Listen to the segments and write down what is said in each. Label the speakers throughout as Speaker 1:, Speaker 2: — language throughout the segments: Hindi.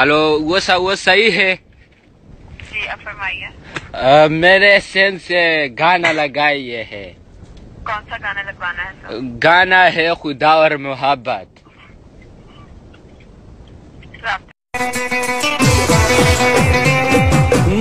Speaker 1: हेलो वो सही है
Speaker 2: जी, आप फरमाइए।
Speaker 1: मेरे सेंस से गाना लगाइए है।
Speaker 2: कौन सा गाना लगवाना है सर?
Speaker 1: गाना है खुदा और मोहब्बत।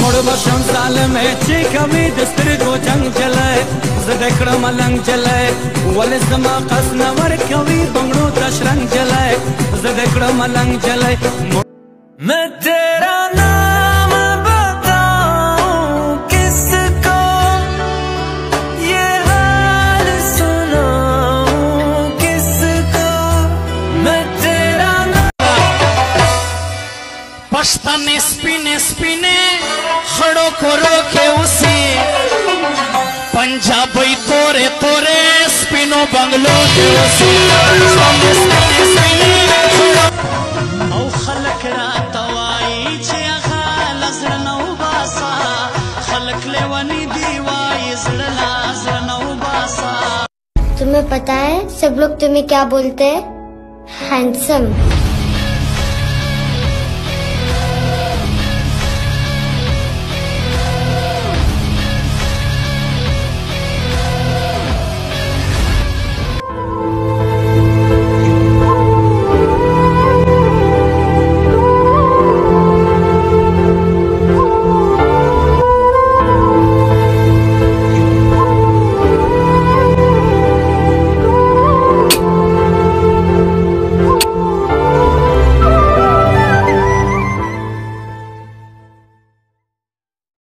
Speaker 3: मुड़ बसम साल में ची कभी दस्तर को जंग चले जदकड़ मलंग चले वले समा कस नवर कभी बंगड़ो तशरंग चले जदकड़ मलंग चले। मैं तेरा नाम बताऊं किसको ये हाल सुनाऊं किसको मैं तेरा
Speaker 4: पश्तने स्पिने स्पिने खड़ो को रोके उसे पंजाबी तोरे तोरे स्पिनो बंगलो के उसे औ खलक रातवाई छे खाल जरनौ बासा खलक लेवनी दीवाई जरला जरनौ बासा।
Speaker 5: तुम्हें पता है सब लोग तुम्हें क्या बोलते हैं? हैंडसम।